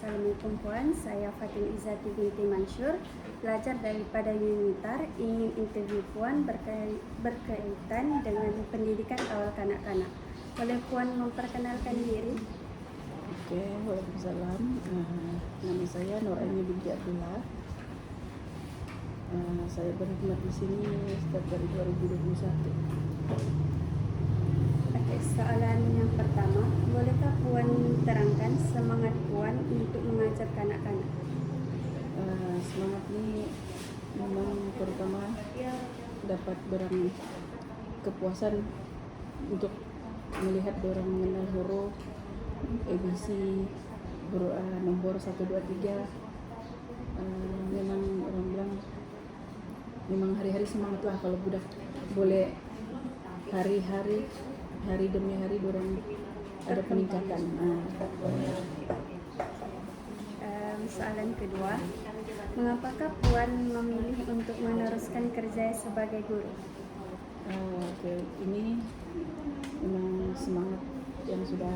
Assalamualaikum Puan, saya Fatin Izzati binti Mansur, pelajar daripada Unitar, ingin interview Puan berkaitan dengan pendidikan awal kanak-kanak. Boleh Puan memperkenalkan diri? Oke, waalaikumsalam. Nama saya Nur Aini binti Abdullah. Saya berkhidmat di sini sejak dari 2021. Soalan yang pertama, bolehkah Puan terangkan semangat Puan untuk mengajar kanak-kanak? Semangat ini memang pertama dapat berang kepuasan untuk melihat orang mengenal huruf ABC, nomor 1, 2, 3. Memang orang bilang memang hari-hari semangat lah kalau budak boleh hari demi hari orang ada peningkatan. Soalan kedua, mengapakah Puan memilih untuk meneruskan kerja sebagai guru? Oke, ini memang semangat yang sudah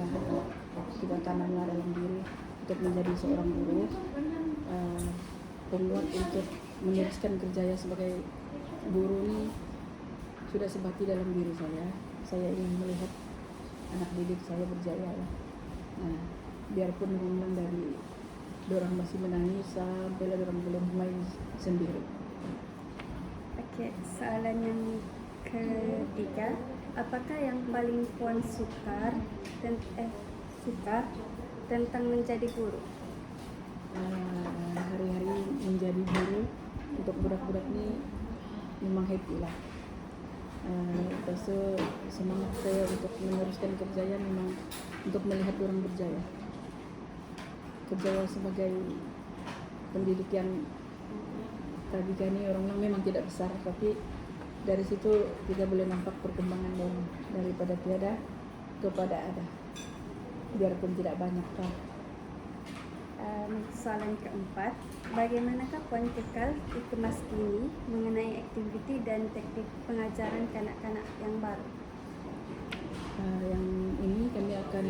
kita tanam dalam diri untuk menjadi seorang guru. Penguat untuk meneruskan kerjanya sebagai guru ini sudah sebati dalam diri saya. Saya ingin melihat anak didik saya berjaya lah. Biarpun memang dari dorang masih menangis sampai dorang belum main sendiri. Oke, soalan yang ketiga, apakah yang paling Puan suka tentang menjadi guru? Hari-hari menjadi guru untuk budak-budak ini memang happy lah. Semangat saya untuk meneruskan kerjanya memang untuk melihat orang berjaya. Kerja sebagai pendidik yang tadi ini orang memang tidak besar, tapi dari situ kita boleh nampak perkembangan daripada tiada kepada ada, biarpun tidak banyak lah. Soalan keempat, bagaimanakah Puan kekal dikemas kini mengenai aktiviti dan teknik pengajaran kanak-kanak yang baru? Yang ini kami akan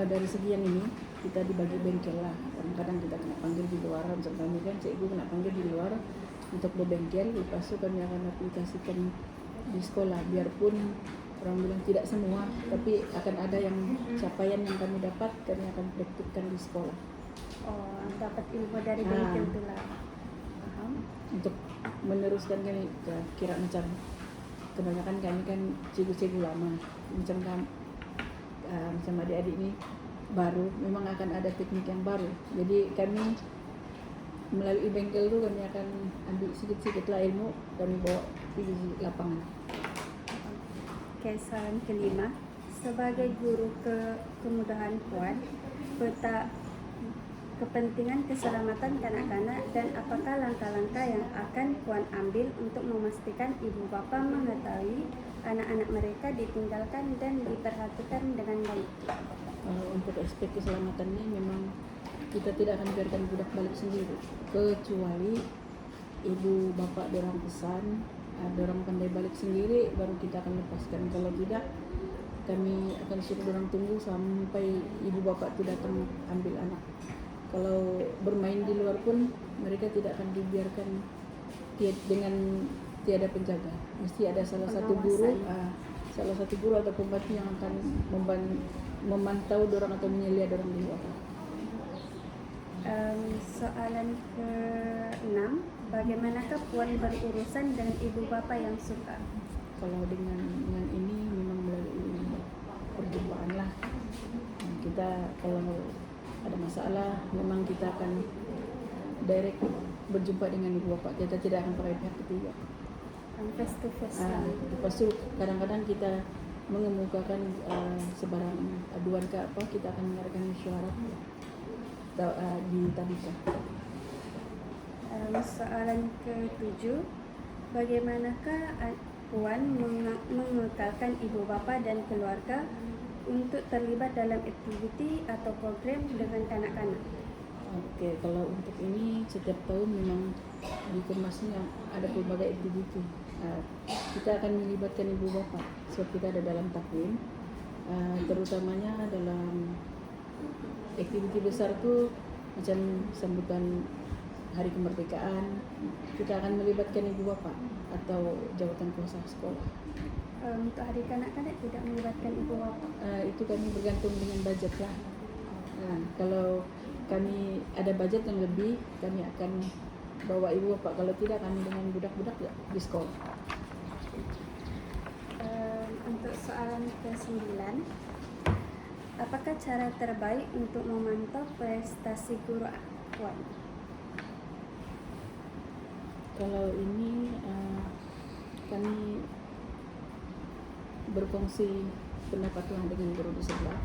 dari segi yang ini kita dibagi bengkel lah. Kadang-kadang kita kena panggil di luar, misalnya kan cikgu kena panggil di luar untuk berbengkel, lepas itu kami akan aplikasikan di sekolah. Biarpun orang bilang tidak semua, tapi akan ada yang capaian yang kami dapat, kami akan praktikkan di sekolah. Dapat ilmu dari bengkel itu lah. Untuk meneruskan kami kira macam kebanyakan kami kan cikgu-cikgu lama, macam adik-adik ini baru, memang akan ada teknik yang baru. Jadi kami melalui bengkel itu kami akan ambil sedikit-sedikit lah ilmu, kami bawa di lapangan. Oke, soalan kelima, sebagai guru kemudahan Puan, peta kepentingan keselamatan kanak-kanak dan apakah langkah-langkah yang akan Puan ambil untuk memastikan ibu bapa mengetahui anak-anak mereka ditinggalkan dan diperhatikan dengan baik? Untuk aspek keselamatan ini memang kita tidak akan biarkan budak balik sendiri, kecuali ibu bapak dorang pesan, dorang pandai balik sendiri, baru kita akan lepaskan. Kalau tidak, kami akan suruh dorang tunggu sampai ibu bapak itu datang ambil anak. Kalau bermain di luar pun mereka tidak akan dibiarkan dengan tiada penjaga. Mesti ada salah satu guru atau pembantu yang akan memantau dorang atau menyelia dorang di luar. Soalan ke-6, bagaimanakah Puan berurusan dengan ibu bapa yang suka? Kalau dengan ini memang melalui perjumpaan lah. Kita kalau ada masalah memang kita akan direct berjumpa dengan ibu bapak, kita tidak akan pakai pihak ketiga. Face to face. Lepas itu kadang-kadang kita mengemukakan sebarang aduan ke apa, kita akan mengadakan mesyuarat di tabika. Soalan ke-7, bagaimanakah Puan mengekalkan ibu bapa dan keluarga untuk terlibat dalam aktiviti atau program dengan kanak-kanak? Oke, kalau untuk ini setiap tahun memang di Kemasnya ada berbagai aktiviti. Kita akan melibatkan ibu bapa sebab kita ada dalam takvim, terutamanya dalam aktiviti besar tuh macam sambutan hari kemerdekaan, kita akan melibatkan ibu bapak atau jawatan kuasa sekolah. Untuk hari kanak-kanak tidak melibatkan ibu bapak. Itu kami bergantung dengan budget lah. Kalau kami ada budget yang lebih, kami akan bawa ibu bapak. Kalau tidak, kami dengan budak-budak ya di sekolah. Untuk soalan ke-9, apakah cara terbaik untuk memantau prestasi guru Puan? Kalau ini kami berfungsi pendapat lah dengan guru di sebelah,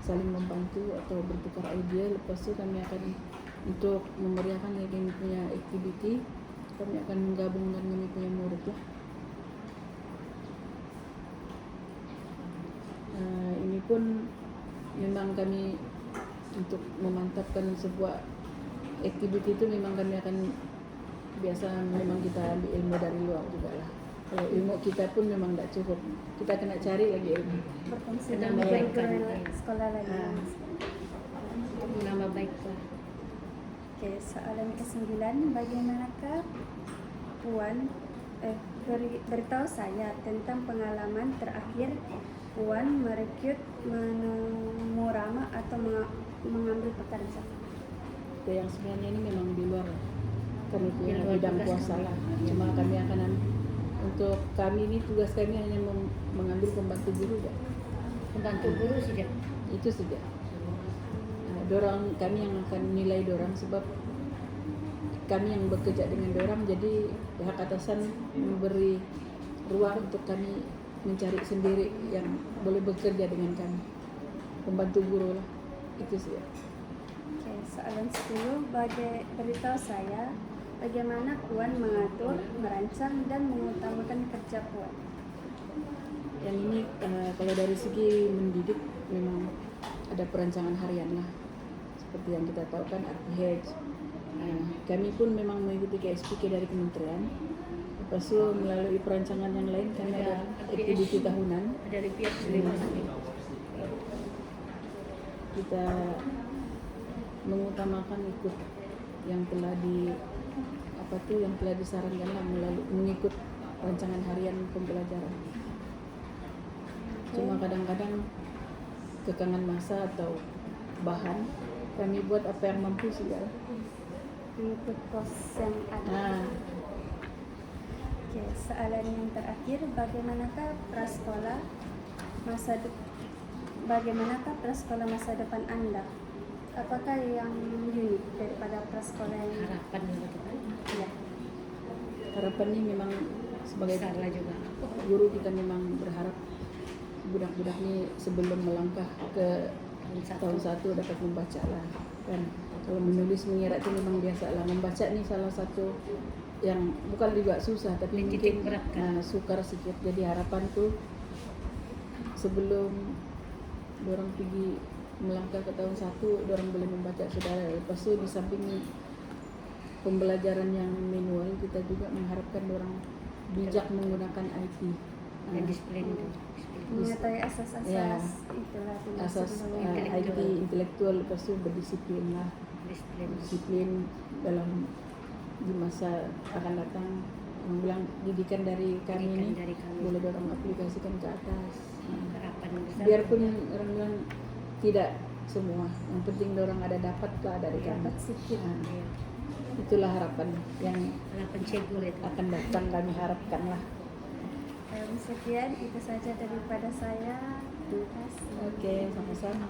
saling membantu atau bertukar ide. Lepas itu kami akan untuk memeriahkan kami punya aktiviti, kami akan menggabung dengan kami punya murid lah. Ini pun memang kami untuk memantapkan sebuah aktiviti itu memang kami akan biasa memang kita ambil ilmu dari luar juga lah. Kalau ilmu kita pun memang tidak cukup, kita kena cari lagi ilmu. Berfungsi Sedang dengan membaikkan. guru sekolah lain. Untuk menambah baik lah. Oke, soalan ke-9, bagaimanakah Puan beritahu saya tentang pengalaman terakhir Puan merekrut, menurama atau mengambil pekerja? Itu yang sebenarnya ini memang di luar kami punya Di luar bidang tugas kuasa kami. lah. Cuma kami akan untuk kami ini tugas kami hanya mengambil pembantu guru ya. Pembantu guru sudah. Itu saja. Dorang kami yang akan nilai dorang sebab kami yang bekerja dengan dorang, jadi pihak atasan memberi ruang untuk kami mencari sendiri yang boleh bekerja dengan kami, pembantu guru lah, itu saja. Oke, soalan 10, beritahu saya bagaimana Puan mengatur, merancang, dan mengutamakan kerja Puan? Yang ini kalau dari segi mendidik memang ada perancangan harian lah, seperti yang kita tahu kan RPH. Kami pun memang mengikuti KSPK dari kementerian. Lepas itu melalui perancangan yang lain kami ada aktiviti tahunan. Ada pihak Sleman. Kita mengutamakan ikut yang telah yang telah disarankan lah melalui mengikut rancangan harian pembelajaran. Cuma kadang-kadang kekangan masa atau bahan kami buat apa yang mampu saja. Mengikut pos yang ada. Oke, soalan yang terakhir, bagaimanakah prasekolah masa depan Anda? Apakah yang unik daripada prasekolah yang Harapan juga kita. ya? Harapan ini memang sebagai Salah juga. guru kita memang berharap budak-budak ini sebelum melangkah ke tahun 1 dapat membaca lah kan. Kalau menulis mengira itu memang biasa lah. Membaca ini salah satu yang bukan juga susah tapi Titik mungkin berat kan? sukar sedikit. Jadi harapanku sebelum dorang pergi melangkah ke tahun 1 dorang boleh membaca saudara. Lepas itu di samping pembelajaran yang manual, kita juga mengharapkan dorang bijak menggunakan IT. Dan disiplin itu. Mengetahui asas-asas Ya. itulah Asas sebelum- IT intelektual, lepas itu berdisiplin lah. Disiplin dalam di masa akan datang. Yang bilang didikan dari kami Didikan ini dari kami. boleh dorang aplikasikan ke atas. Harapan besar. Biarpun orang bilang tidak semua, yang penting dorang ada dapat lah dari kami. dapat sedikit. Iya. Itulah harapan yang Harapan cegul itu. akan datang, kami harapkan lah. Sekian itu saja daripada saya. Terima kasih. Oke, sama-sama.